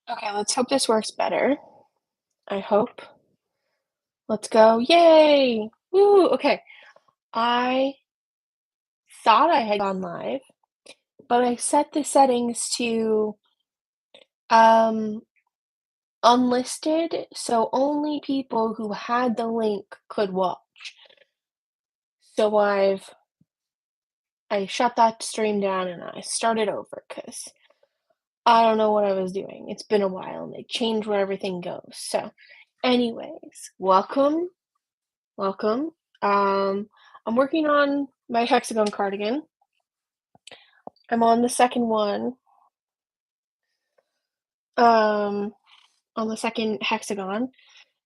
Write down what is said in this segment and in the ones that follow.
Okay, let's hope this works better. I hope. Let's go. Yay! Woo! Okay. I thought I had gone live, but I set the settings to um unlisted, so only people who had the link could watch. So I shut that stream down and I started over because I don't know what I was doing. It's been a while and they changed where everything goes. So, anyways, welcome. Um, I'm working on my hexagon cardigan. I'm on the second one, um, on the second hexagon,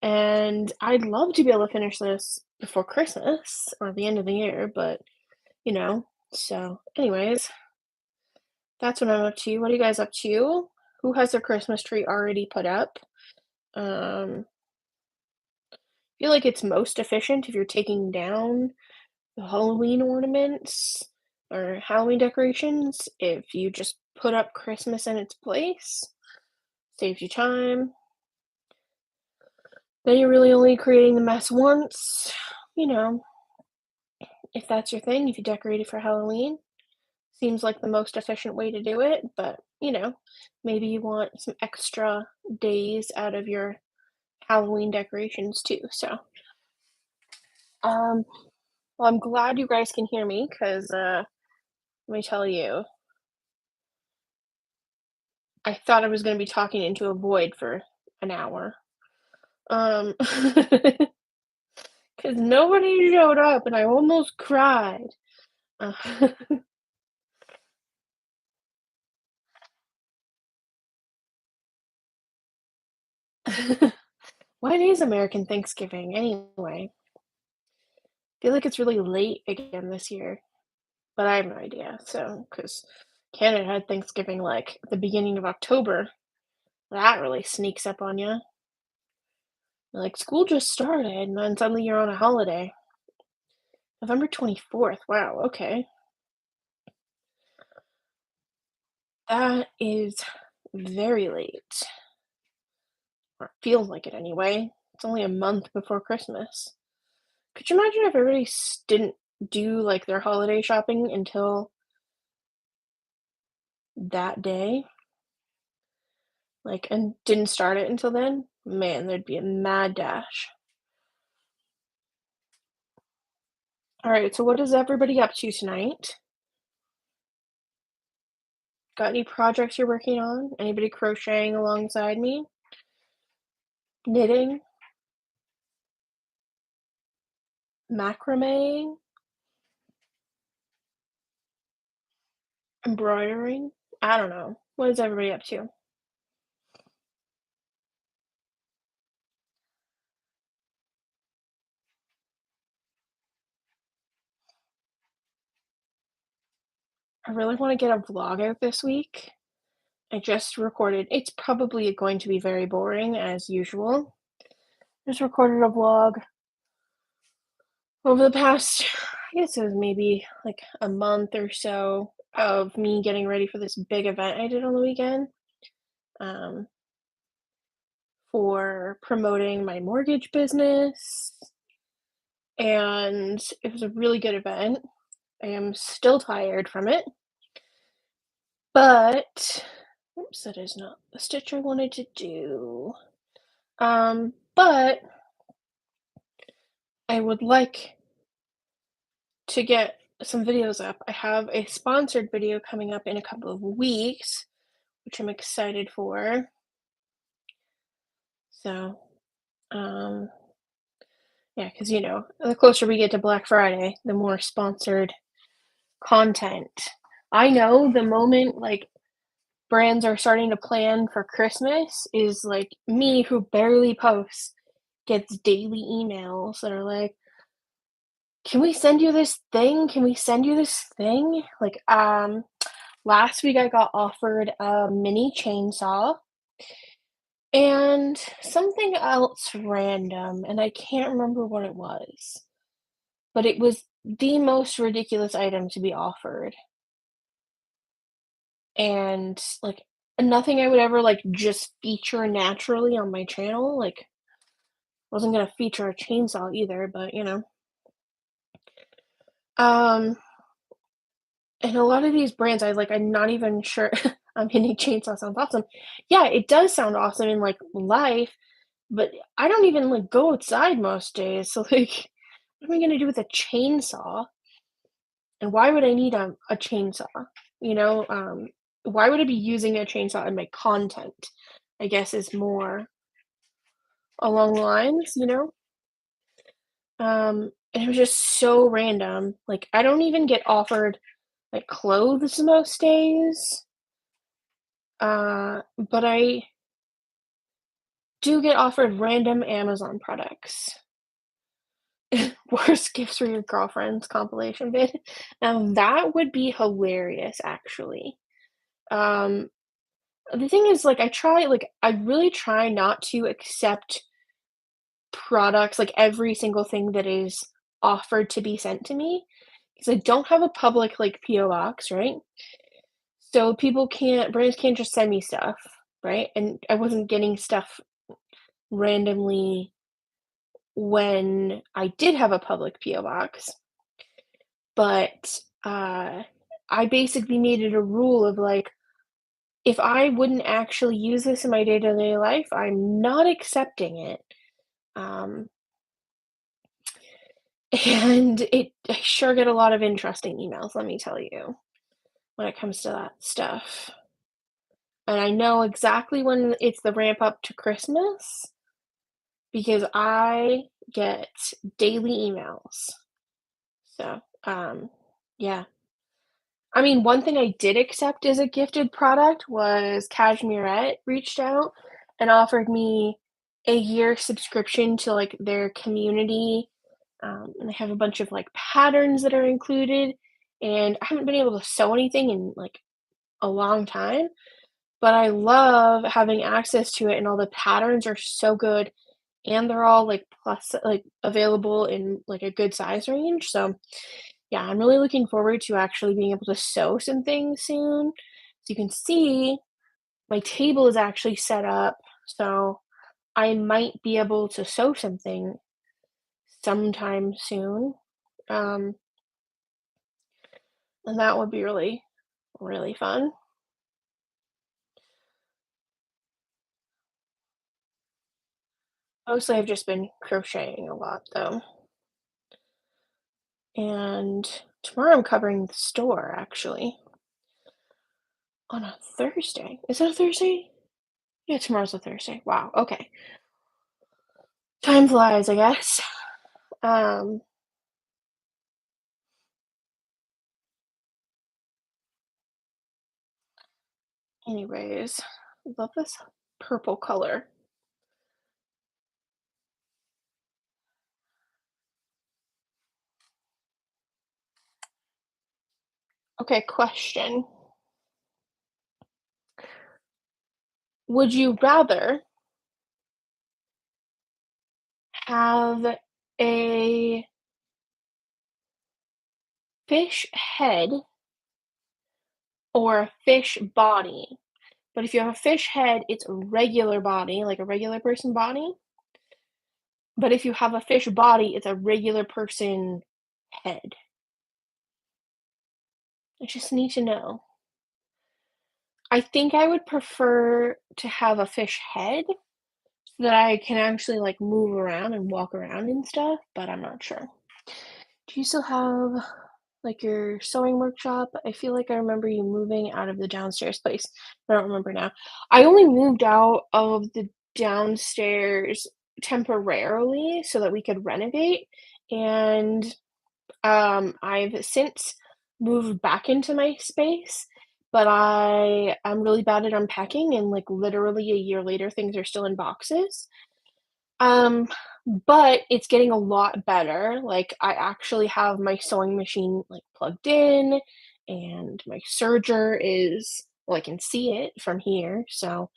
and I'd love to be able to finish this before Christmas or the end of the year, but you know. So, anyways, that's what I'm up to. What are you guys up to? Who has their Christmas tree already put up? I feel like it's most efficient if you're taking down the Halloween ornaments or Halloween decorations if you just put up Christmas in its place. Saves you time. Then you're really only creating the mess once, you know, if that's your thing, if you decorate it for Halloween. Seems like the most efficient way to do it, but, maybe you want some extra days out of your Halloween decorations too, so, um, well, I'm glad you guys can hear me 'cause, let me tell you, I thought I was gonna be talking into a void for an hour. Um, 'Cause nobody showed up and I almost cried. Uh, When is American Thanksgiving anyway? Feel like it's really late again this year, but I have no idea, so, because Canada had Thanksgiving, like, the beginning of October. That really sneaks up on you. Like, school just started, and then suddenly you're on a holiday. November 24th, wow, okay. That is very late, or it feels like it anyway. It's only a month before Christmas. Could you imagine if everybody didn't do, like, their holiday shopping until that day? Like, and didn't start it until then? Man, there'd be a mad dash. Alright, so what is everybody up to tonight? Got any projects you're working on? Anybody crocheting alongside me? Knitting? Macrame? Embroidering? I don't know. What is everybody up to? I really wanna get a vlog out this week. I just recorded it's probably going to be very boring as usual. Just recorded a vlog over the past, I guess it was maybe like a month or so of me getting ready for this big event I did on the weekend, um, for promoting my mortgage business, and it was a really good event. I am still tired from it, but oops, that is not the stitch I wanted to do. But I would like to get some videos up. I have a sponsored video coming up in a couple of weeks, which I'm excited for. So, um, yeah, because the closer we get to Black Friday, the more sponsored content. I know the moment like brands are starting to plan for Christmas is like me who barely posts gets daily emails that are like, can we send you this thing? Can we send you this thing? Like, last week I got offered a mini chainsaw and something else random, and I can't remember what it was, but it was the most ridiculous item to be offered. And like nothing I would ever, like, just feature naturally on my channel, like, wasn't gonna feature a chainsaw either, but, you know. Um, and a lot of these brands, I'm not even sure a mini chainsaw sounds awesome. Yeah, it does sound awesome in, like, life, but I don't even, like, go outside most days, so, like, what am I gonna do with a chainsaw? And why would I need a chainsaw? You know, why would I be using a chainsaw in my content? I guess is more along the lines, you know? And it was just so random. Like, I don't even get offered, like, clothes most days, but I do get offered random Amazon products. Worst gifts for your girlfriend's compilation vid. Now that would be hilarious, actually. Um, the thing is, I really try not to accept products, like, every single thing that is offered to be sent to me, because I don't have a public, like, PO box, right? So brands can't just send me stuff, right? And I wasn't getting stuff randomly when I did have a public PO box, but, I basically made it a rule of, like, if I wouldn't actually use this in my day-to-day life, I'm not accepting it. Um, and I sure get a lot of interesting emails, let me tell you, when it comes to that stuff. And I know exactly when it's the ramp up to Christmas because I get daily emails. So, yeah. I mean, one thing I did accept as a gifted product was Cashmerette reached out and offered me a year subscription to, like, their community, and they have a bunch of, like, patterns that are included, and I haven't been able to sew anything in, like, a long time, but I love having access to it, and all the patterns are so good, and they're all, available in, like, a good size range, so yeah, I'm really looking forward to actually being able to sew some things soon. So you can see, my table is actually set up, so I might be able to sew something sometime soon. Um, and that would be really, really fun. Mostly I've just been crocheting a lot though. And tomorrow I'm covering the store actually on a Thursday. Is it a Thursday? Yeah, tomorrow's a Thursday. Wow, okay. Time flies, I guess. Um, Anyways, love this purple color. Okay, question. Would you rather have a fish head or a fish body? But if you have a fish head, it's a regular body, like a regular person body. But if you have a fish body, it's a regular person head. I just need to know. I think I would prefer to have a fish head so that I can actually, like, move around and walk around and stuff, but I'm not sure. Do you still have, like, your sewing workshop? I feel like I remember you moving out of the downstairs place, but I don't remember now. I only moved out of the downstairs temporarily so that we could renovate, and, I've since moved back into my space, but I'm really bad at unpacking, and, like, literally a year later, things are still in boxes. Um, but it's getting a lot better, like, I actually have my sewing machine, like, plugged in, and my serger is well, I can see it from here, so,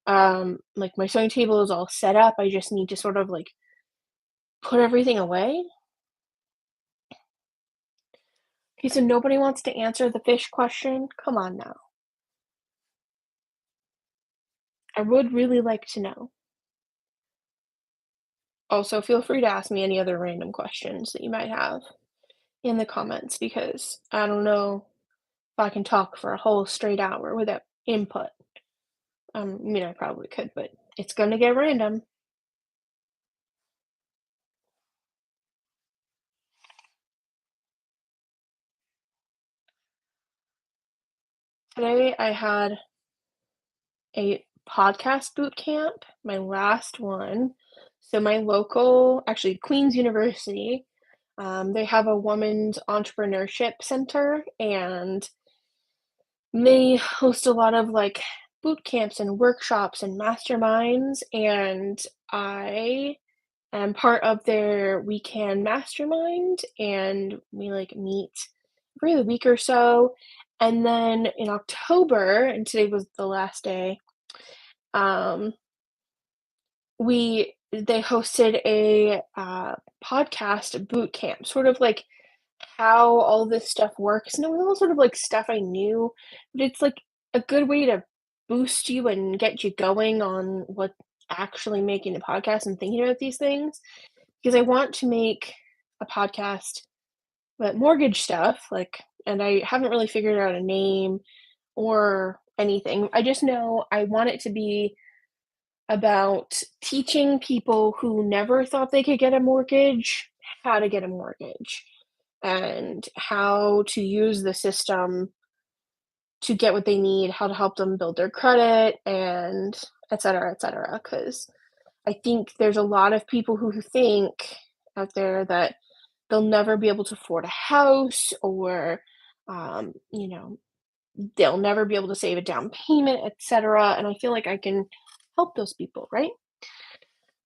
like, my sewing table is all set up, I just need to sort of, like, put everything away. Okay, so nobody wants to answer the fish question? Come on now. I would really like to know. Also, feel free to ask me any other random questions that you might have in the comments because I don't know if I can talk for a whole straight hour without input. I mean, I probably could, but it's gonna get random. Today I had a podcast boot camp, my last one. So my local, actually Queen's University, they have a women's entrepreneurship center, and they host a lot of like boot camps and workshops and masterminds. And I am part of their weekend mastermind, and we like meet every week or so. And then in October, and today was the last day, um, they hosted a, podcast boot camp, sort of like how all this stuff works, and it was all sort of, like, stuff I knew, but it's, like, a good way to boost you and get you going on what actually making a podcast and thinking about these things, because I want to make a podcast about mortgage stuff, like, and I haven't really figured out a name or anything. I just know I want it to be about teaching people who never thought they could get a mortgage how to get a mortgage and how to use the system to get what they need, how to help them build their credit, and et cetera, et cetera. Because I think there's a lot of people who think out there that they'll never be able to afford a house or, you know, they'll never be able to save a down payment, et cetera. And I feel like I can help those people, right?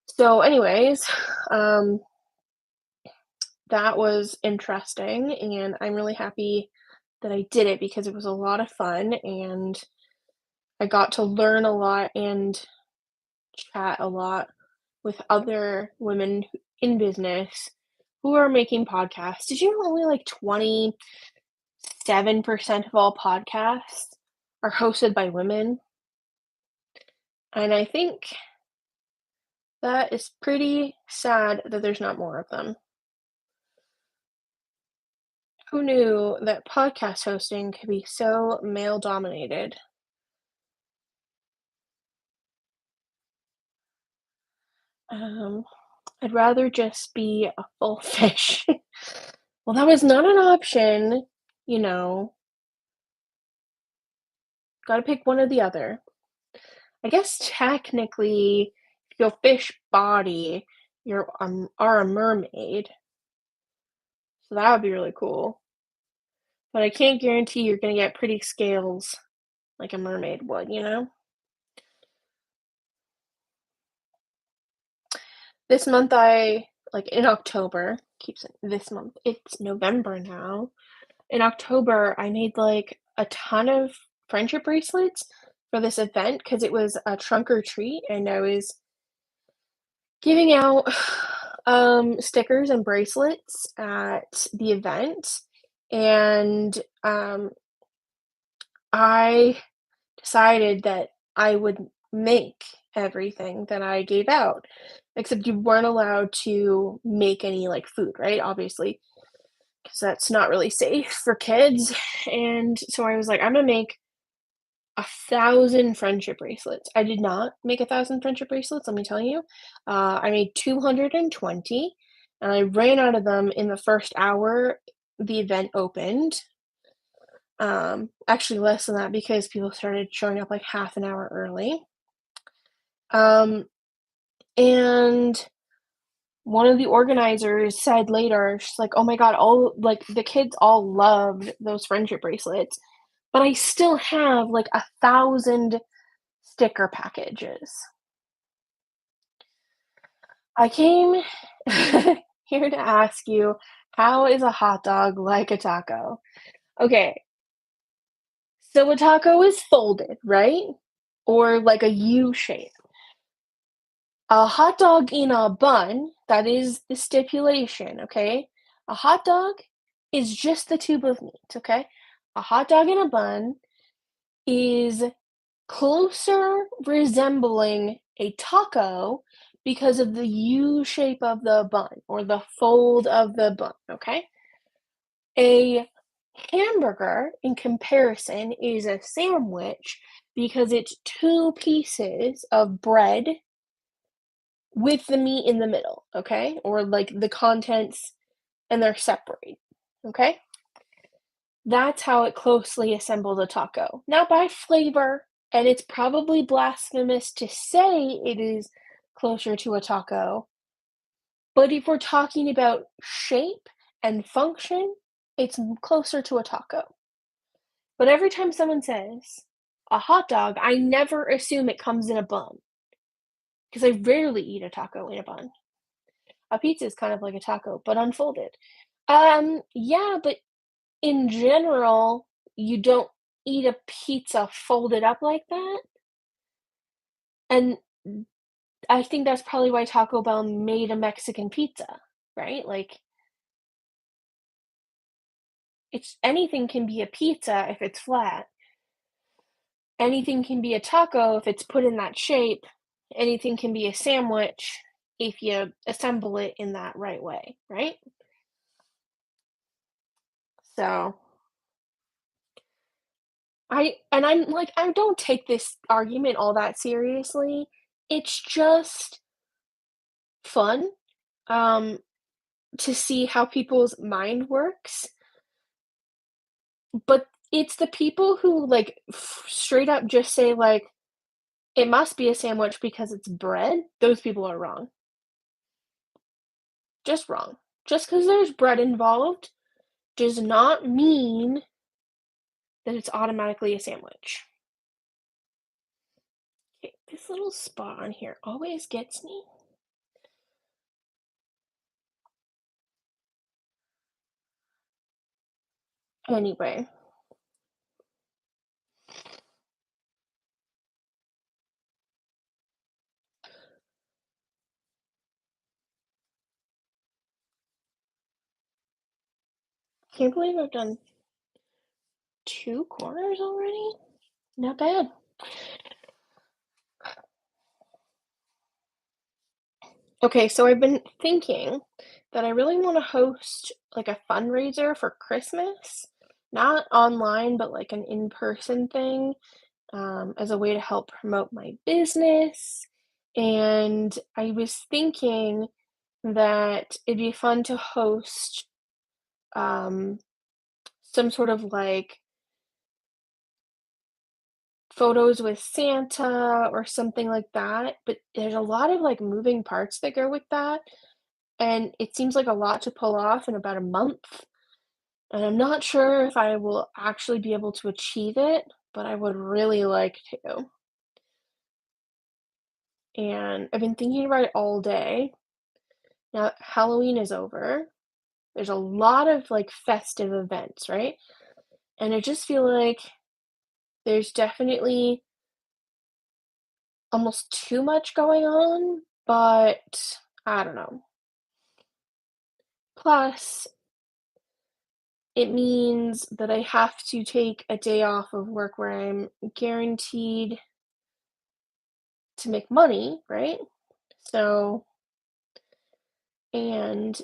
So, anyways, um, that was interesting, and I'm really happy that I did it because it was a lot of fun, and I got to learn a lot and chat a lot with other women in business who are making podcasts. Did you know only like 27% of all podcasts are hosted by women? And I think that is pretty sad that there's not more of them. Who knew that podcast hosting could be so male dominated? Um, I'd rather just be a full fish. Well, that was not an option, you know, gotta pick one or the other. I guess technically, if you're a fish body, you're are a mermaid, so that would be really cool. But I can't guarantee you're gonna get pretty scales like a mermaid would, you know? This month like in October, keep saying this month, it's November now. In October, I made, like, a ton of friendship bracelets for this event because it was a trunk or treat, and I was giving out, stickers and bracelets at the event, and, I decided that I would make everything that I gave out, except you weren't allowed to make any, like, food, right, obviously, because that's not really safe for kids, and so I was like, "I'm gonna make 1,000 friendship bracelets." I did not make 1,000 friendship bracelets, let me tell you. I made 220, and I ran out of them in the first hour the event opened. Actually less than that because people started showing up, like, half an hour early. Um, and one of the organizers said later, she's like, "Oh my god, all like, the kids all loved those friendship bracelets, but I still have, like, 1,000 sticker packages." I came here to ask you, how is a hot dog like a taco? Okay, so a taco is folded, right? Or like a U shape. A hot dog in a bun, that is the stipulation, okay? A hot dog is just the tube of meat, okay? A hot dog in a bun is Closer resembling a taco because of the U shape of the bun or the fold of the bun, okay? A hamburger, in comparison, is a sandwich because it's 2 pieces of bread with the meat in the middle, okay? Or, like, the contents and they're separate, okay? That's how it closely assembles a taco. Now by flavor, and it's probably blasphemous to say it is closer to a taco, but if we're talking about shape and function, it's closer to a taco. But every time someone says a hot dog, I never assume it comes in a bun because I rarely eat a taco in a bun. A pizza is kind of like a taco, but unfolded. Yeah, but in general, you don't eat a pizza folded up like that, and I think that's probably why Taco Bell made a Mexican pizza, right? Like, it's anything can be a pizza if it's flat. Anything can be a taco if it's put in that shape. Anything can be a sandwich if you assemble it in that right way, right? So, I'm like, I don't take this argument all that seriously. It's just fun, um, to see how people's mind works, but it's the people who, like, straight up just say, like, "It must be a sandwich because it's bread," those people are wrong. Just wrong. Just because there's bread involved does not mean that it's automatically a sandwich. Okay, this little spot on here always gets me. Anyway, can't believe I've done 2 corners already? Not bad. Okay, so I've been thinking that I really wanna host, like, a fundraiser for Christmas, not online, but, like, an in-person thing, as a way to help promote my business, and I was thinking that it'd be fun to host, um, some sort of, like, photos with Santa or something like that, but there's a lot of, like, moving parts that go with that, and it seems like a lot to pull off in about a month, and I'm not sure if I will actually be able to achieve it, but I would really like to. And I've been thinking about it all day. Now Halloween is over. There's a lot of, like, festive events, right? And I just feel like there's definitely almost too much going on, but I don't know. Plus, it means that I have to take a day off of work where I'm guaranteed to make money, right? So, and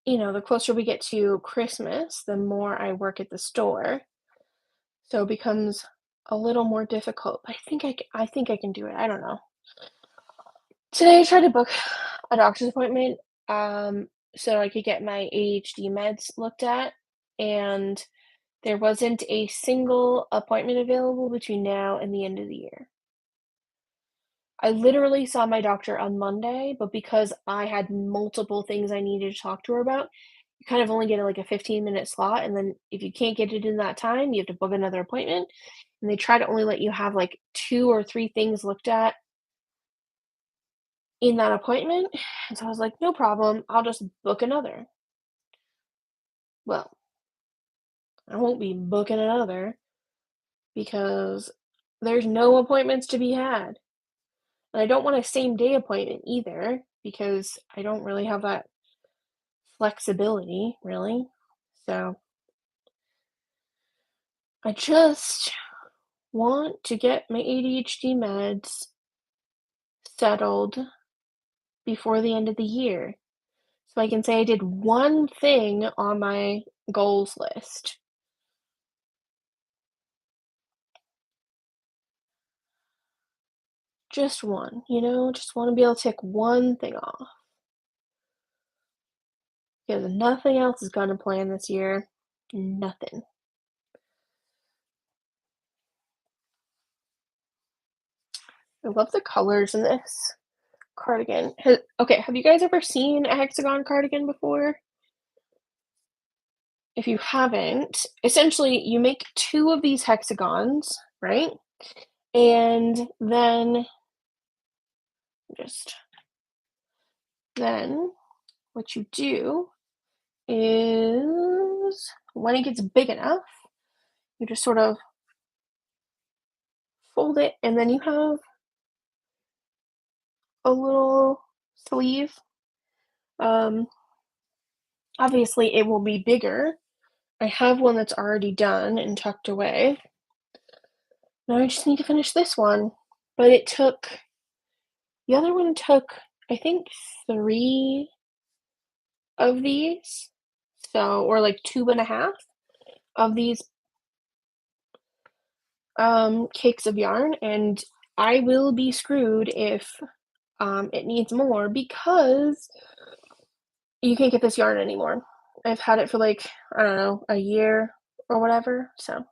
the closer we get to Christmas, the more I work at the store. So it becomes a little more difficult. But I think I can do it. I don't know. Today I tried to book a doctor's appointment, so I could get my ADHD meds looked at, and there wasn't a single appointment available between now and the end of the year. I literally saw my doctor on Monday, but because I had multiple things I needed to talk to her about, you kind of only get, like, a 15-minute slot, and then if you can't get it in that time, you have to book another appointment, and they try to only let you have, like, 2 or 3 things looked at in that appointment, and so I was like, "No problem, I'll just book another." Well, I won't be booking another because there's no appointments to be had, and I don't want a same-day appointment either because I don't really have that flexibility, really. So, I just want to get my ADHD meds settled before the end of the year so I can say I did one thing on my goals list. Just one, just want to be able to tick one thing off because nothing else is gonna plan this year. Nothing. I love the colors in this cardigan. Okay, have you guys ever seen a hexagon cardigan before? If you haven't, essentially you make two of these hexagons, right? And just then what you do is when it gets big enough, you just sort of fold it, and then you have a little sleeve. Um, Obviously, it will be bigger. I have one that's already done and tucked away. Now I just need to finish this one. But the other one took, I think, three of these. So, or like two and a half of these cakes of yarn, and I will be screwed if it needs more because you can't get this yarn anymore. I've had it for like, I don't know, a year or whatever. So,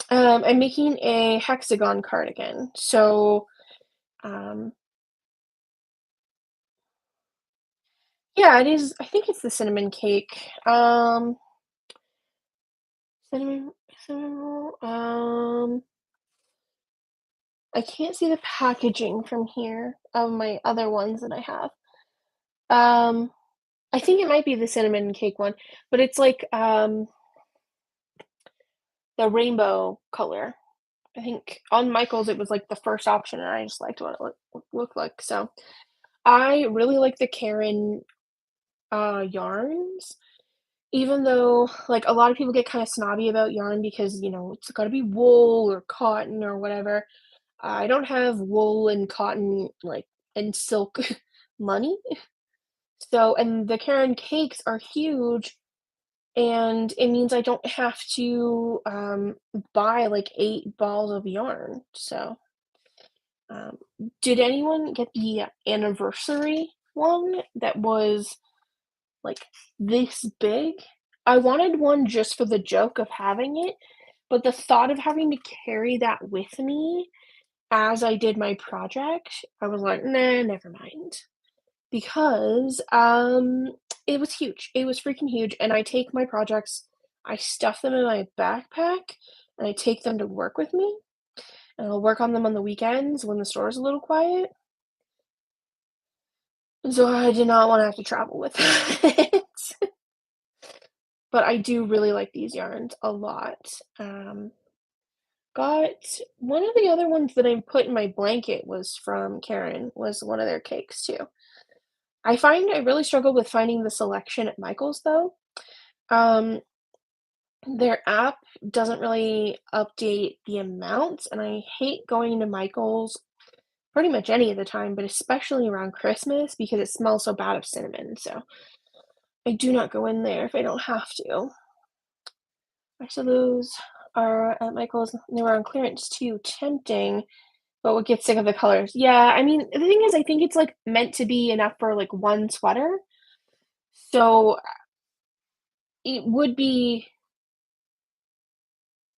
I'm making a hexagon cardigan. So, um, yeah, it is. I think it's the cinnamon cake. Cinnamon, cinnamon roll. I can't see the packaging from here of my other ones that I have. Um, I think it might be the cinnamon cake one, but it's like the rainbow color. I think on Michael's it was like the first option, and I just liked what it looked like. So I really like the Karen yarns, even though like a lot of people get kind of snobby about yarn because it's got to be wool or cotton or whatever. I don't have wool and cotton like and silk money. So, and the Karen cakes are huge, and it means I don't have to buy like 8 balls of yarn. So, um, did anyone get the anniversary one that was like this big? I wanted one just for the joke of having it, but the thought of having to carry that with me as I did my project, I was like, nah, never mind. Because it was huge. It was freaking huge. And I take my projects, I stuff them in my backpack, and I take them to work with me. And I'll work on them on the weekends when the store's a little quiet. And so I did not want to have to travel with it. But I do really like these yarns a lot. Got one of the other ones that I put in my blanket was from Karen, was one of their cakes too. I find I really struggle with finding the selection at Michael's though. Um, their app doesn't really update the amounts, and I hate going to Michael's pretty much any of the time, but especially around Christmas because it smells so bad of cinnamon. So I do not go in there if I don't have to. So those are at Michael's. They were on clearance too. Tempting, but would get sick of the colors. Yeah, I mean, the thing is, I think it's like meant to be enough for like one sweater. So it would be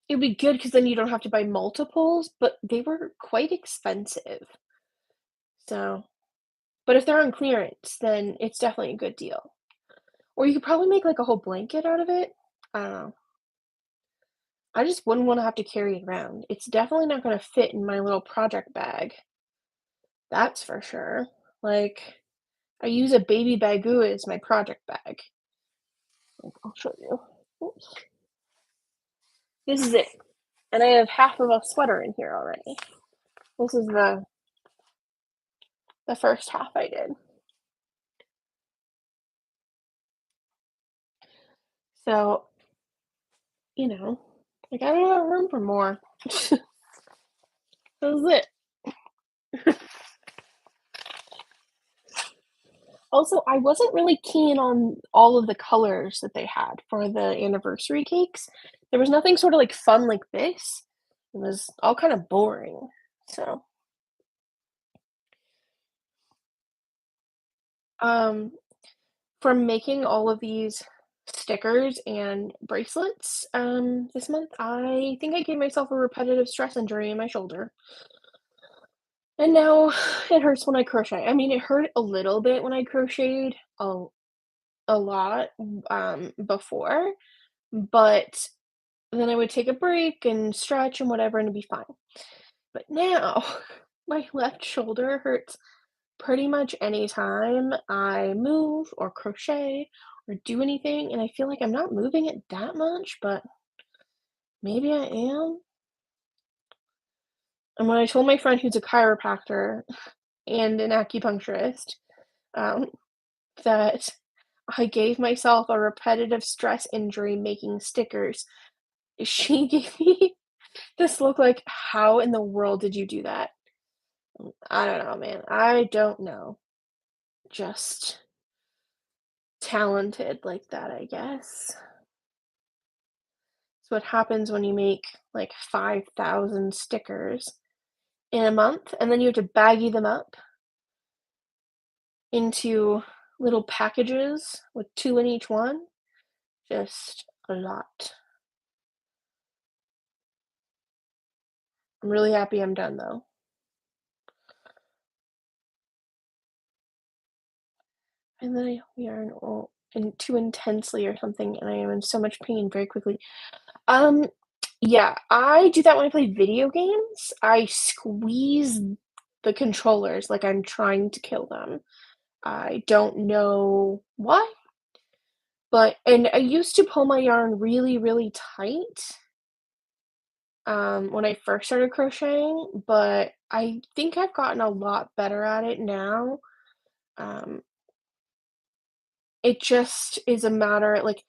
it'd be good because then you don't have to buy multiples, but they were quite expensive. So, but if they're on clearance, then it's definitely a good deal. Or you could probably make like a whole blanket out of it. I don't know. I just wouldn't want to have to carry it around. It's definitely not going to fit in my little project bag. That's for sure. Like, I use a baby bagoo as my project bag. I'll show you. Oops. This is it. And I have half of a sweater in here already. This is the first half I did. So, you know, Like, I don't have room for more. That was it. Also, I wasn't really keen on all of the colors that they had for the anniversary cakes. There was nothing sort of, like, fun like this. It was all kind of boring. So, um, from making all of these stickers and bracelets, this month, I think I gave myself a repetitive stress injury in my shoulder, and now it hurts when I crochet. I mean, it hurt a little bit when I crocheted a lot, before, but then I would take a break and stretch and whatever, and it'd be fine. But now, my left shoulder hurts pretty much anytime I move or crochet or do anything, and I feel like I'm not moving it that much, but maybe I am. And when I told my friend who's a chiropractor and an acupuncturist, um, that I gave myself a repetitive stress injury making stickers, she gave me this look like, "How in the world did you do that?" I don't know, man. I don't know. Just talented like that, I guess. It's what happens when you make like 5,000 stickers in a month, and then you have to baggie them up into little packages with 2 in each one. Just a lot. I'm really happy I'm done though. And then I yarn all and too intensely or something, and I am in so much pain very quickly. Um, yeah, I do that when I play video games. I squeeze the controllers like I'm trying to kill them. I don't know why, but and I used to pull my yarn really, really tight, when I first started crocheting, but I think I've gotten a lot better at it now. Um, it just is a matter like,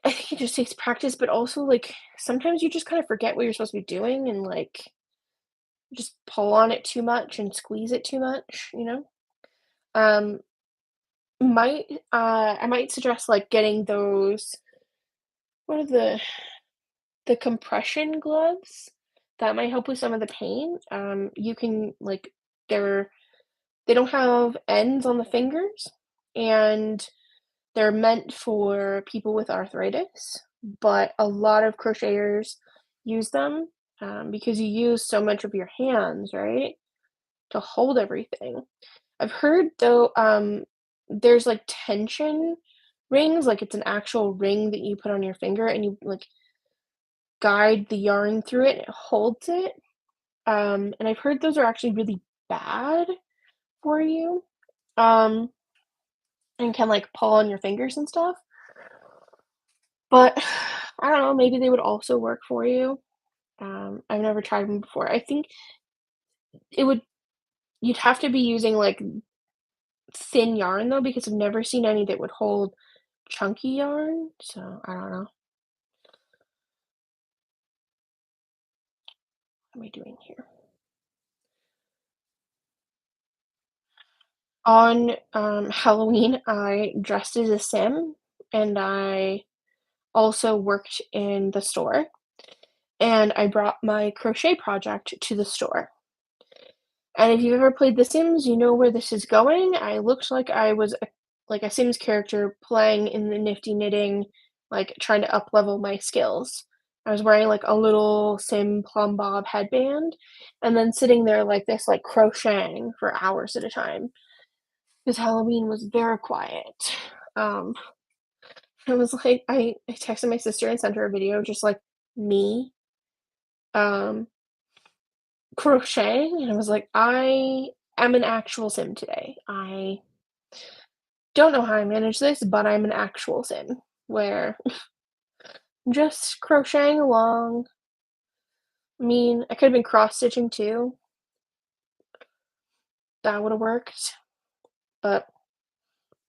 I think it just takes practice, but also, like, sometimes you just kinda forget what you're supposed to be doing and, like, just pull on it too much and squeeze it too much, you know? Um, might I might suggest, like, getting those what are the compression gloves? That might help with some of the pain. You can, like they're they don't have ends on the fingers, and they're meant for people with arthritis, but a lot of crocheters use them, because you use so much of your hands, right, to hold everything. I've heard though, there's like tension rings, like it's an actual ring that you put on your finger and you like guide the yarn through it and it holds it. And I've heard those are actually really bad for you. Um, and can like pull on your fingers and stuff. But I don't know, maybe they would also work for you. I've never tried them before. I think it would you'd have to be using like thin yarn though, because I've never seen any that would hold chunky yarn, so I don't know. What am I doing here? On, Halloween, I dressed as a Sim, and I also worked in the store, and I brought my crochet project to the store. And if you've ever played The Sims, you know where this is going. I looked like I was like a Sims character playing in the Nifty Knitting, like trying to up level my skills. I was wearing like a little Sim plum bob headband, and then sitting there like this, like crocheting for hours at a time. Because Halloween was very quiet. Um, it was like I texted my sister and sent her a video just like me um crocheting, and I was like, I am an actual sim today. I don't know how I manage this, but I'm an actual sim where I'm just crocheting along. I mean, I could have been cross stitching too. That would have worked, but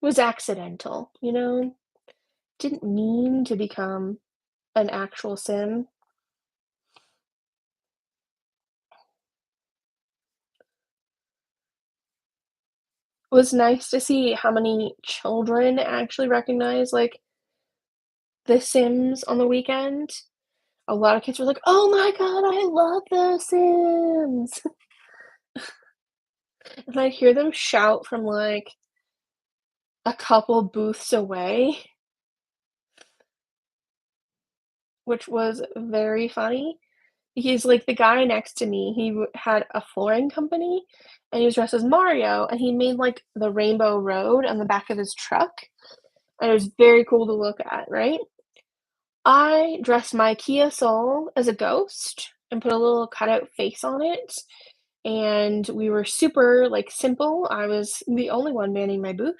it was accidental, you know? Didn't mean to become an actual sim. It was nice to see how many children actually recognize, like, The Sims on the weekend. A lot of kids were like, "Oh my god, I love The Sims." And I'd hear them shout from, like, a couple booths away, which was very funny because, like, the guy next to me, he had a flooring company, and he was dressed as Mario, and he made, like, the rainbow road on the back of his truck, and it was very cool to look at, right? I dressed my Kia Soul as a ghost and put a little cutout face on it, and we were super, like, simple. I was the only one manning my booth,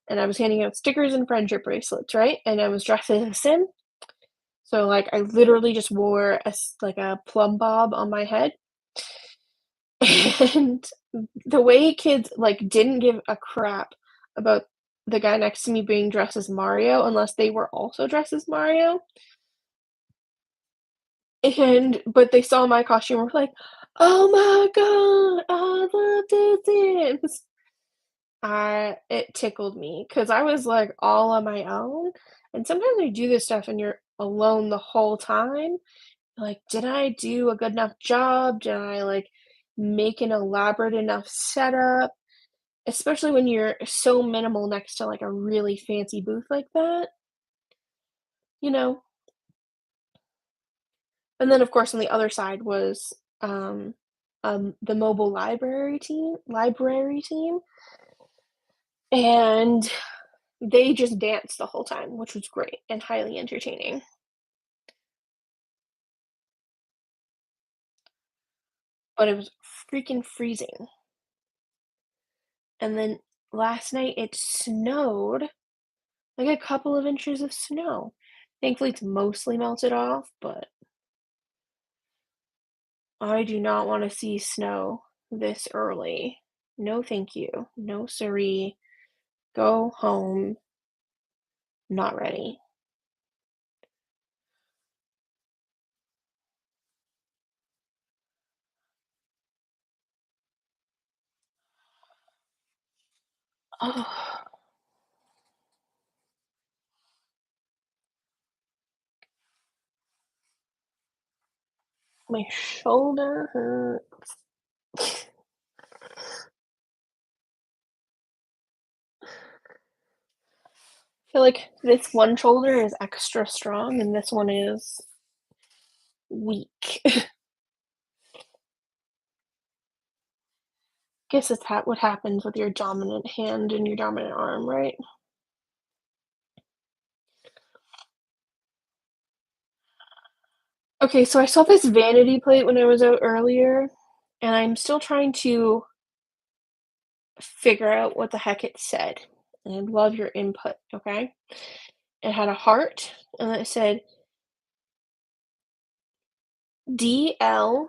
and I was handing out stickers and friendship bracelets, right? And I was dressed as a sim, so, like, I literally just wore like, a plumb bob on my head, and the way kids, like, didn't give a crap about the guy next to me being dressed as Mario unless they were also dressed as Mario. And but they saw my costume and were like, "Oh my god, I love to dance." It tickled me because I was, like, all on my own, and sometimes you do this stuff and you're alone the whole time. Like, did I do a good enough job? Did I, like, make an elaborate enough setup? Especially when you're so minimal next to, like, a really fancy booth like that, you know? And then, of course, on the other side was, the mobile library team, and they just danced the whole time, which was great and highly entertaining. But it was freaking freezing. And then last night it snowed, like a couple of inches of snow. Thankfully, it's mostly melted off, but I do not wanna see snow this early. No, thank you. No siree. Go home. Not ready. Oh, my shoulder hurts. I feel like this one shoulder is extra strong and this one is weak. Guess it's what happens with your dominant hand and your dominant arm, right? Okay, so I saw this vanity plate when I was out earlier, and I'm still trying to figure out what the heck it said. And I'd love your input, okay? It had a heart, and it said DL.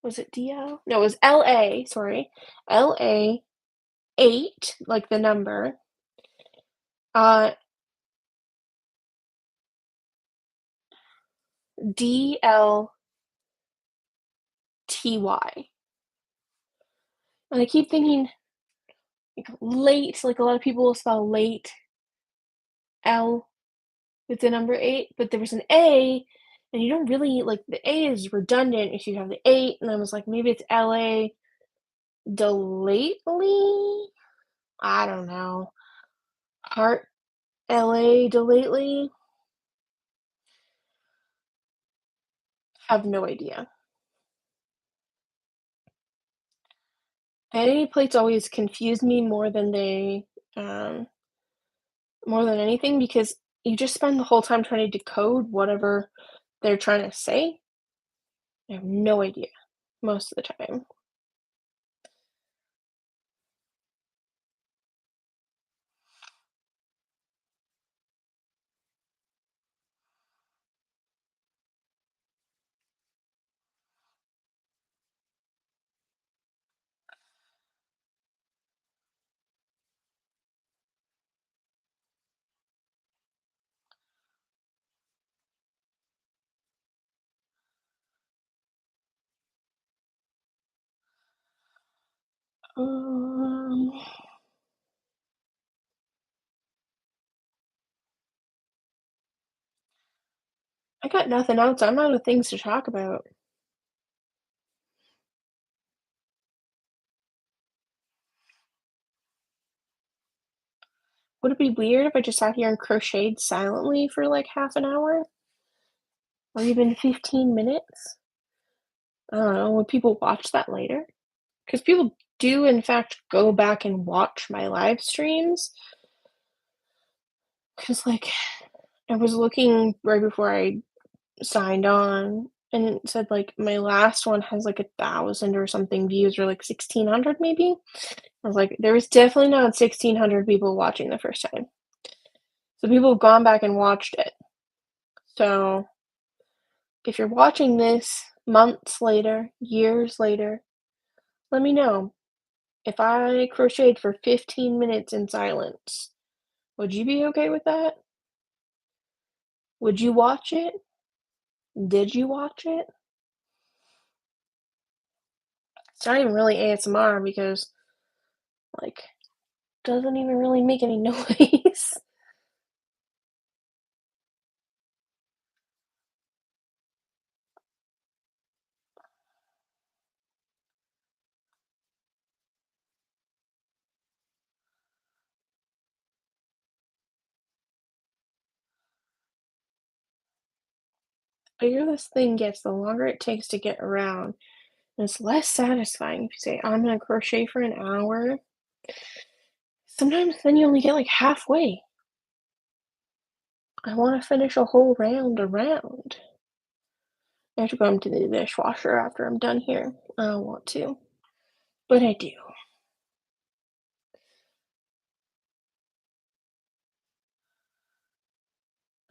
Was it DL? No, it was LA, sorry. LA 8, like the number, uh, DLTY. And I keep thinking, like, late, like a lot of people will spell late, L with the number 8, but there was an A, and you don't really like, the A is redundant if you have the 8, and I was like, maybe it's LA delately? I don't know. Heart LA delately? Have no idea. Vanity plates always confuse me um, more than anything because you just spend the whole time trying to decode whatever they're trying to say. I have no idea most of the time. Um, I got nothing else. I'm out of things to talk about. Would it be weird if I just sat here and crocheted silently for like half an hour or even 15 minutes? I don't know. Would people watch that later? Because people do, in fact, go back and watch my live streams. Because, like, I was looking right before I signed on and it said, like, my last one has like 1,000 or something views or like 1,600 maybe. I was like, there was definitely not 1,600 people watching the first time. So people have gone back and watched it. So if you're watching this months later, years later, let me know. If I crocheted for 15 minutes in silence, would you be okay with that? Would you watch it? Did you watch it? It's not even really ASMR because, like, doesn't even really make any noise. The bigger this thing gets, the longer it takes to get around, and it's less satisfying if you say, "I'm gonna crochet for an hour." Sometimes then you only get, like, halfway. I wanna finish a whole round around. I have to go empty the dishwasher after I'm done here. I don't want to, but I do.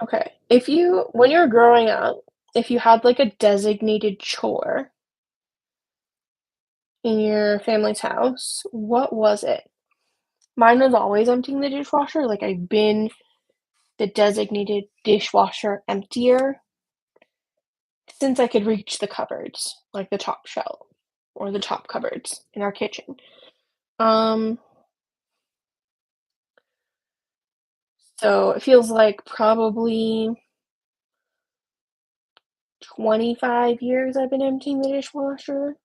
Okay. If you when you were growing up, if you had, like, a designated chore in your family's house, what was it? Mine was always emptying the dishwasher, like, I've been the designated dishwasher emptier since I could reach the cupboards, like the top shelf or the top cupboards in our kitchen. Um, so it feels like probably 25 years I've been emptying the dishwasher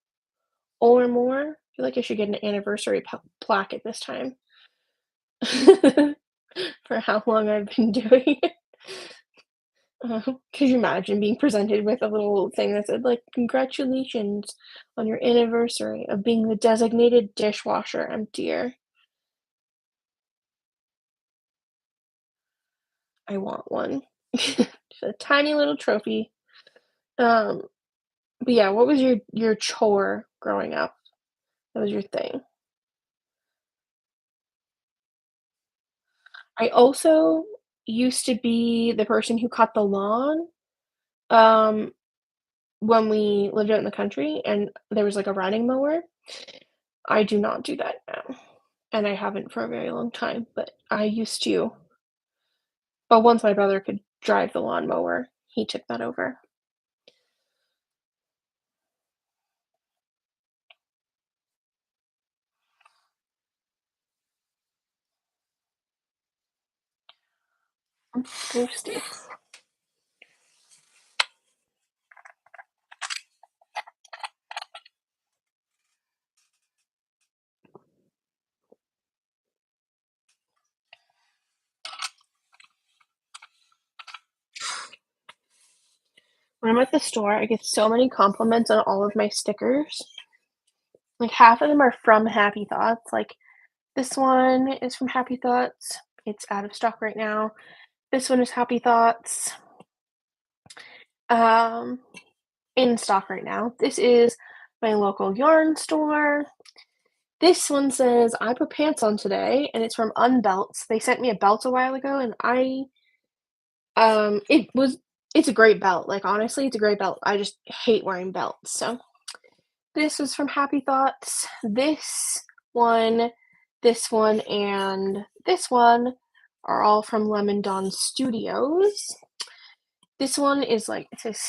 or more. I feel like I should get an anniversary plaque at this time for how long I've been doing it. Could you imagine being presented with a little thing that said, like, "Congratulations on your anniversary of being the designated dishwasher emptier." I want one. Just a tiny little trophy. Um, but yeah, what was your chore growing up? That was your thing. I also used to be the person who cut the lawn, um, when we lived out in the country and there was, like, a riding mower. I do not do that now, and I haven't for a very long time, but I used to. But once my brother could drive the lawnmower, he took that over. I'm thirsty. When I'm at the store, I get so many compliments on all of my stickers. Like, half of them are from Happy Thoughts, like, this one is from Happy Thoughts, it's out of stock right now. This one is Happy Thoughts, um, in stock right now. This is my local yarn store. This one says, "I put pants on today," and it's from Unbelts. They sent me a belt a while ago, and it was it's a great belt, like, honestly, it's a great belt. I just hate wearing belts, so this was from Happy Thoughts. One, this one, and this one are all from Lemon Dawn Studios. This one is like it says,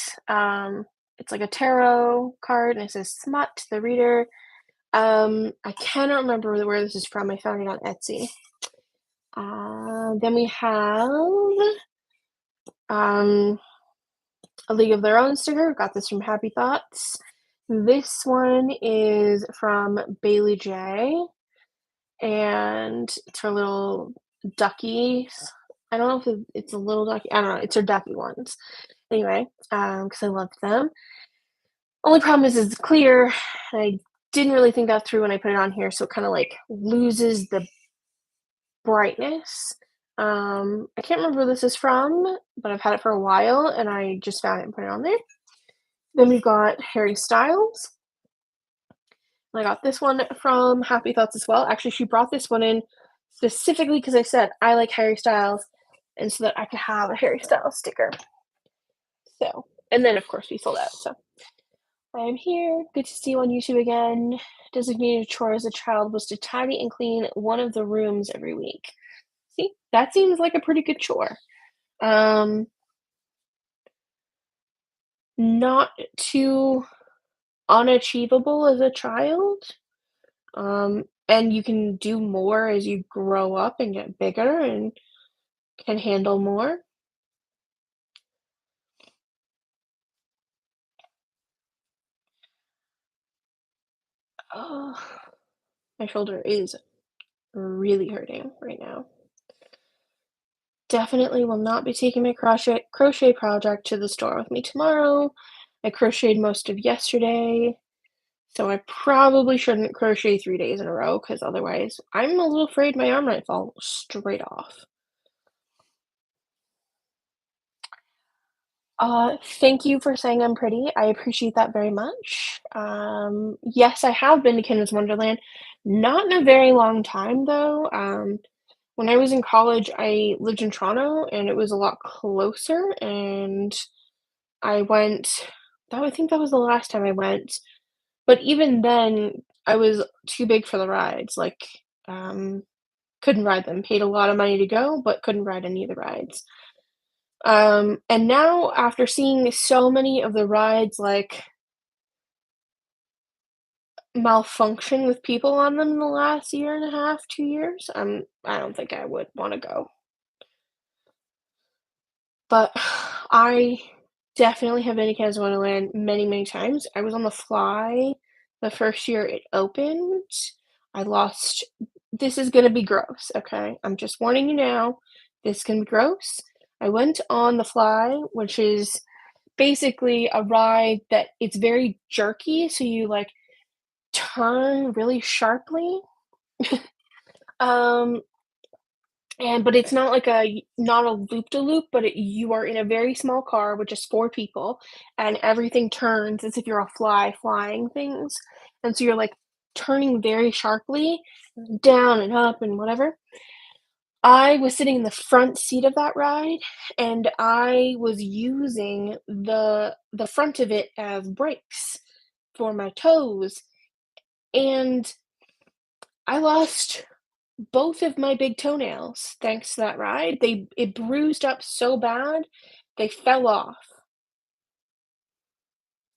it's like a tarot card, and it says "Smut, the reader I cannot remember where this is from, I found it on Etsy. Then we have, um, a League of Their Own sticker, got this from Happy Thoughts. This one is from Bailey J, and it's her little duckies. I don't know if it's a little ducky, I don't know, it's her ducky ones. Anyway, because I love them. Only problem is it's clear, and I didn't really think that through when I put it on here, so it kinda, like, loses the brightness. I can't remember where this is from, but I've had it for a while, and I just found it and put it on there. Then we've got Harry Styles. I got this one from Happy Thoughts as well. Actually, she brought this one in specifically because I said I like Harry Styles, and so that I could have a Harry Styles sticker. So, and then of course we sold out. So I am here. Good to see you on YouTube again. Designated chore as a child was to tidy and clean one of the rooms every week. See, that seems like a pretty good chore. Um, Not too unachievable as a child. And you can do more as you grow up and get bigger and can handle more. Oh, my shoulder is really hurting right now. Definitely will not be taking my crochet project to the store with me tomorrow. I crocheted most of yesterday, so I probably shouldn't crochet 3 days in a row because otherwise I'm a little afraid my arm might fall straight off. Thank you for saying I'm pretty. I appreciate that very much. Yes, I have been to Canada's Wonderland. Not in a very long time though. When I was in college, I lived in Toronto and it was a lot closer, and I went that I think that was the last time I went. But even then, I was too big for the rides. Like, um, couldn't ride them. Paid a lot of money to go, but couldn't ride any of the rides. And now after seeing so many of the rides, like, malfunction with people on them in the last year and a half, 2 years, I don't think I would wanna go. But I definitely have been to Kansas Wonderland many, many times. I was on the fly the first year it opened. I lost This is gonna be gross, okay? I'm just warning you now. This can be gross. I went on the fly, which is basically a ride that it's very jerky, so you, like, turn really sharply. Um, but it's not like not a loop de loop, but you are in a very small car with just 4 people, and everything turns as if you're a fly flying things, and so you're, like, turning very sharply, down and up and whatever. I was sitting in the front seat of that ride, and I was using the front of it as brakes for my toes, and I lost both of my big toenails thanks to that ride. It bruised up so bad, they fell off.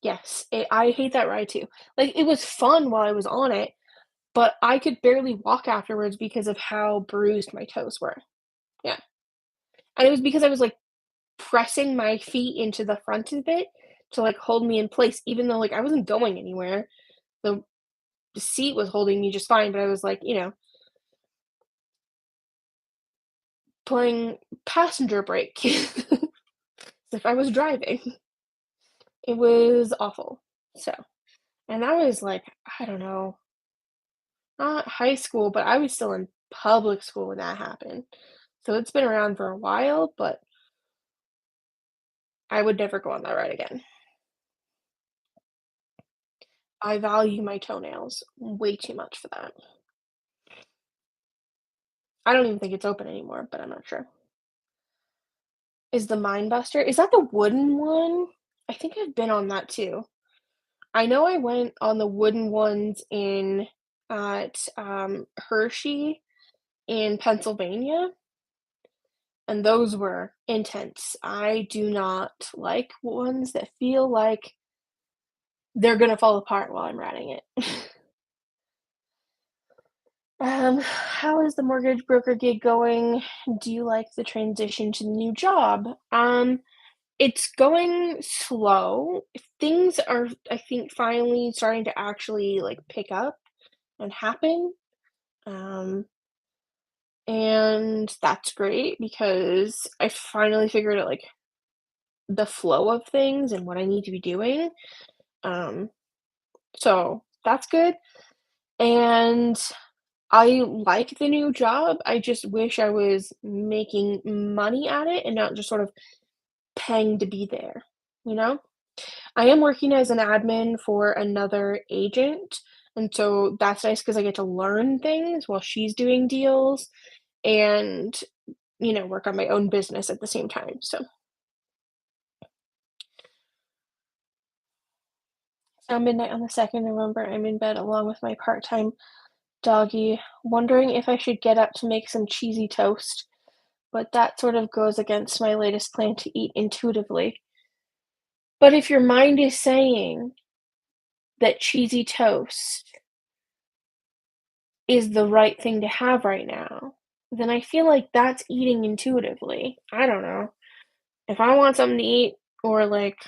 Yes, I hate that ride too. Like, it was fun while I was on it, but I could barely walk afterwards because of how bruised my toes were. Yeah, and it was because I was, like, pressing my feet into the front of it to, like, hold me in place even though, like, I wasn't going anywhere. The the seat was holding me just fine, but I was, like, playing passenger brake as if I was driving. It was awful. So, and that was, like, I don't know, not high school, but I was still in public school when that happened. So it's been around for a while, but I would never go on that ride again. I value my toenails way too much for that. I don't even think it's open anymore, but I'm not sure. Is the Mind Buster, is that the wooden one? I think I've been on that too. I know I went on the wooden ones at Hershey in Pennsylvania, and those were intense. I do not like ones that feel like they're gonna fall apart while I'm riding it. How is the mortgage broker gig going? Do you like the transition to the new job? It's going slow. Things are, I think, finally starting to actually like pick up and happen. Um, and that's great because I finally figured out like the flow of things and what I need to be doing. Um, so that's good. And I like the new job. I just wish I was making money at it and not just sort of paying to be there, you know? I am working as an admin for another agent, and so that's nice because I get to learn things while she's doing deals and, work on my own business at the same time, so now midnight on the 2nd November, I'm in bed along with my part-time doggy, wondering if I should get up to make some cheesy toast, but that sort of goes against my latest plan to eat intuitively. But if your mind is saying that cheesy toast is the right thing to have right now, then I feel like that's eating intuitively. I don't know. If I want something to eat or, like,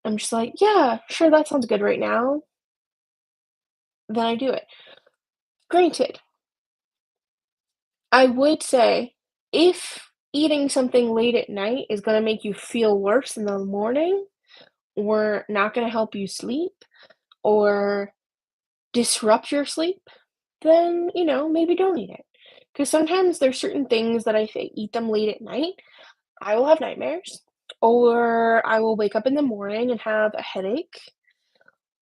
I'm just like, "Yeah, sure, that sounds good right now," then I do it. Granted, I would say if eating something late at night is gonna make you feel worse in the morning or not gonna help you sleep or disrupt your sleep, then, maybe don't eat it. Because sometimes there's certain things that if I eat them late at night, I will have nightmares, or I will wake up in the morning and have a headache,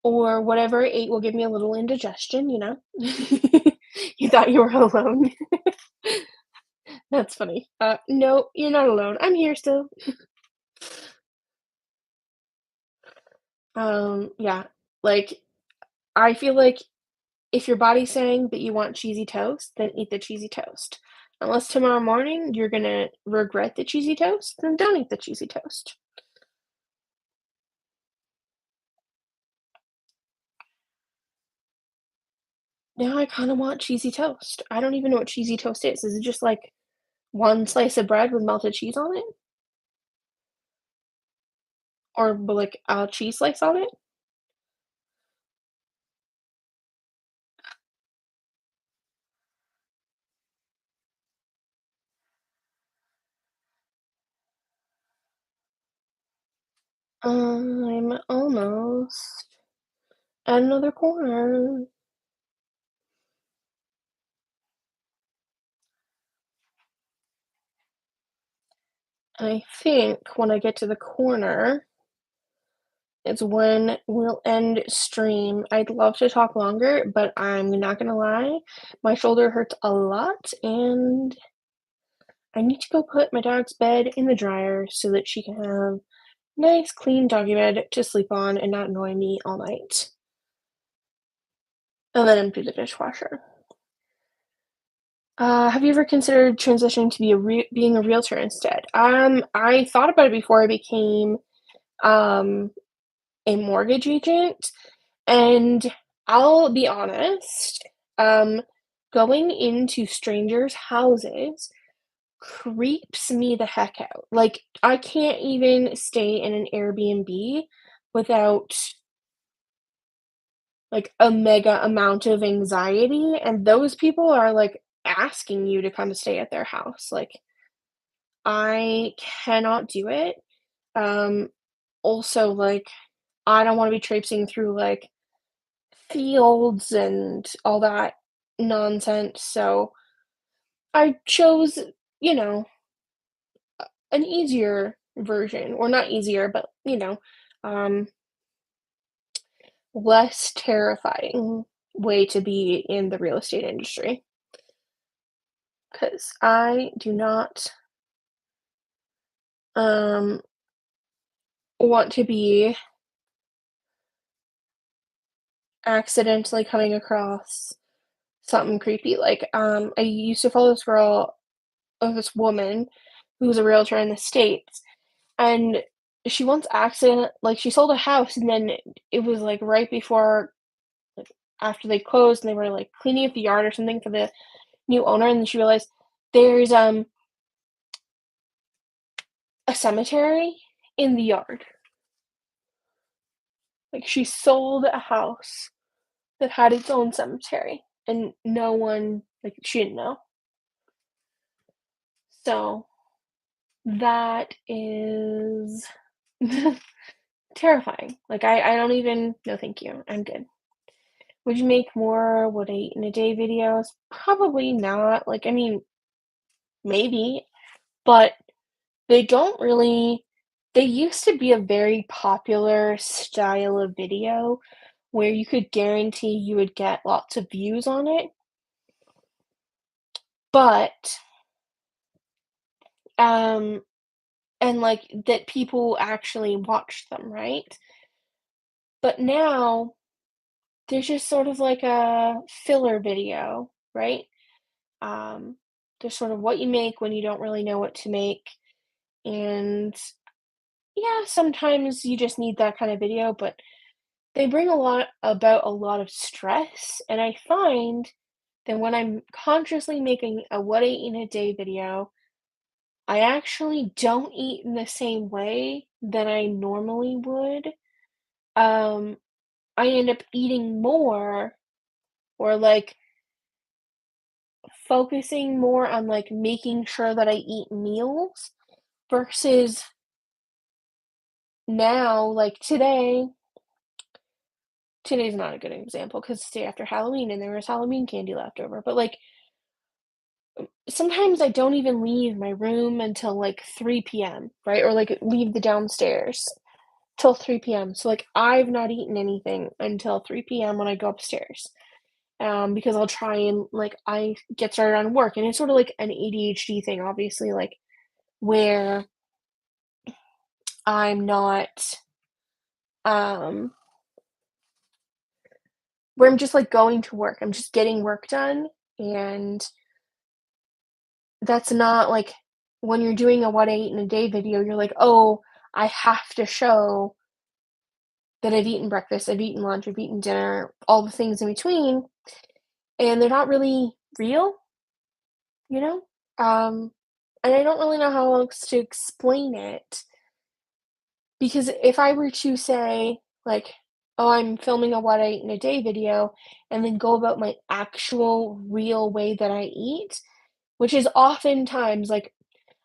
or whatever I ate will give me a little indigestion. You thought you were alone? That's funny. No, you're not alone. I'm here still. Yeah, like, I feel like if your body's saying that you want cheesy toast, then eat the cheesy toast. Unless tomorrow morning you're gonna regret the cheesy toast, then don't eat the cheesy toast. Now I kinda want cheesy toast. I don't even know what cheesy toast is. Is it just, like, one slice of bread with melted cheese on it? Or, like, a cheese slice on it? I'm almost at another corner. I think when I get to the corner, it's when we'll end stream. I'd love to talk longer, but I'm not gonna lie, my shoulder hurts a lot, and I need to go put my dog's bed in the dryer so that she can have nice, clean doggy bed to sleep on and not annoy me all night, and then empty the dishwasher. Have you ever considered transitioning to being a realtor instead? I thought about it before I became, um, a mortgage agent, and I'll be honest, um, going into strangers' houses creeps me the heck out. Like, I can't even stay in an Airbnb without, like, a mega amount of anxiety, and those people are, like, asking you to come stay at their house. Like, I cannot do it. Um, Also, like, I don't wanna be traipsing through, like, fields and all that nonsense, so I chose, you know, an easier version, or not easier, but, um, less terrifying way to be in the real estate industry. Because I do not, um, want to be accidentally coming across something creepy. Like, I used to follow this woman who was a realtor in the States, and she once she sold a house, and then it was, like, right before after they closed and they were, like, cleaning up the yard or something for the new owner, and then she realized there's, a cemetery in the yard. Like, she sold a house that had its own cemetery, and no one like, she didn't know. So, that is terrifying. Like, I don't even no, thank you, I'm good. Would you make more what I eat in a day videos? Probably not. Like, I mean, maybe, but they don't really they used to be a very popular style of video where you could guarantee you would get lots of views on it, but, um and, like, that people actually watched them, right? But now, there's just sort of like a filler video, right? Um, there's sort of what you make when you don't really know what to make, and, yeah, sometimes you just need that kind of video, but they bring a lot of stress, and I find that when I'm consciously making a what I eat in a day video, I actually don't eat in the same way that I normally would. Um, I end up eating more or, like, focusing more on, like, making sure that I eat meals versus now, like, today's not a good example because it's the day after Halloween and there was Halloween candy left over, but, like, sometimes I don't even leave my room until, like, 3 p.m., right? Or, like, leave the downstairs till 3 p.m. So, like, I've not eaten anything until 3 p.m. when I go upstairs, because I'll try and, like, I get started on work, and it's sort of like an ADHD thing, obviously, like, where I'm not, um where I'm just, like, going to work. I'm just getting work done, and that's not, like when you're doing a what I eat in a day video, you're like, "Oh, I have to show that I've eaten breakfast, I've eaten lunch, I've eaten dinner, all the things in between," and they're not really real, you know? Um, and I don't really know how else to explain it, because if I were to say, like, "Oh, I'm filming a what I eat in a day video," and then go about my actual real way that I eat, which is oftentimes, like,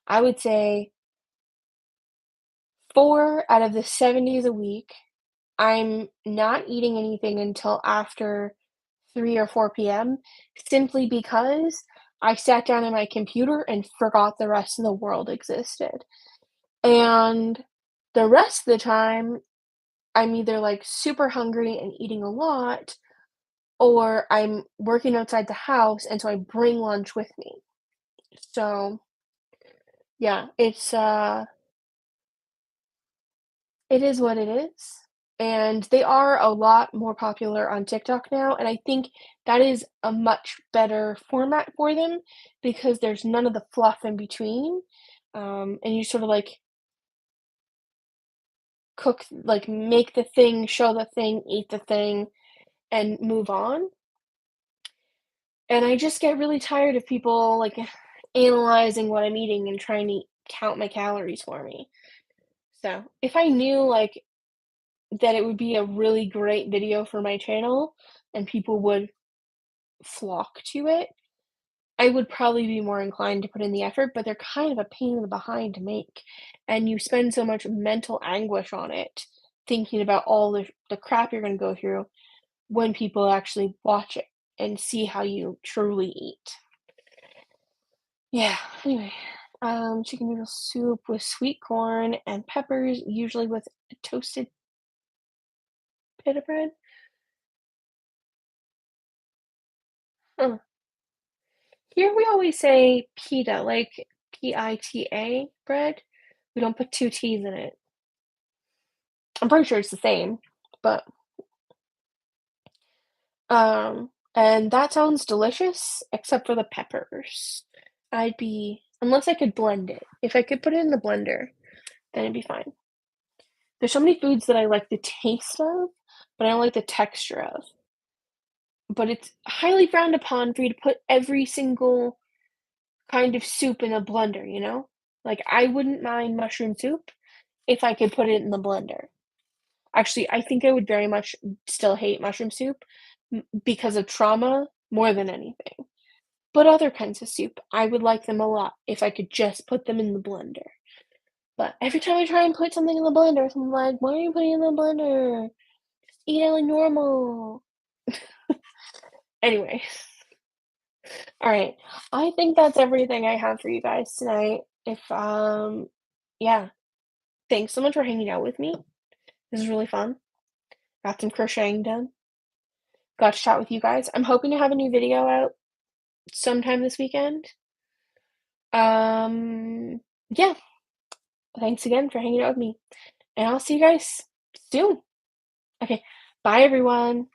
I would say 4 out of the 7 days a week, I'm not eating anything until after 3 or 4 p.m. simply because I sat down at my computer and forgot the rest of the world existed. And the rest of the time, I'm either, like, super hungry and eating a lot, or I'm working outside the house, and so I bring lunch with me. So, yeah, it is what it is, and they are a lot more popular on TikTok now, and I think that is a much better format for them because there's none of the fluff in between, and you sort of, like, make the thing, show the thing, eat the thing, and move on, and I just get really tired of people, like, analyzing what I'm eating and trying to count my calories for me. So, if I knew, like, that it would be a really great video for my channel and people would flock to it, I would probably be more inclined to put in the effort, but they're kind of a pain in the behind to make, and you spend so much mental anguish on it, thinking about all the crap you're gonna go through when people actually watch it and see how you truly eat. Yeah, anyway, chicken noodle soup with sweet corn and peppers, usually with toasted pita bread. Huh. Here we always say pita, like Pita bread. We don't put 2 T's in it. I'm pretty sure it's the same, but, and that sounds delicious, except for the peppers. Unless I could blend it. If I could put it in the blender, then it'd be fine. There's so many foods that I like the taste of, but I don't like the texture of. but it's highly frowned upon for you to put every single kind of soup in a blender, you know? Like, I wouldn't mind mushroom soup if I could put it in the blender. Actually, I think I would very much still hate mushroom soup because of trauma more than anything. But other kinds of soup, I would like them a lot if I could just put them in the blender. But every time I try and put something in the blender, I'm like, "Why are you putting it in the blender? Just eat it like normal." Anyway, alright. I think that's everything I have for you guys tonight. Yeah. Thanks so much for hanging out with me. This is really fun. Got some crocheting done. Got to chat with you guys. I'm hoping to have a new video out sometime this weekend. Yeah. Thanks again for hanging out with me, and I'll see you guys soon. Okay. Bye, everyone.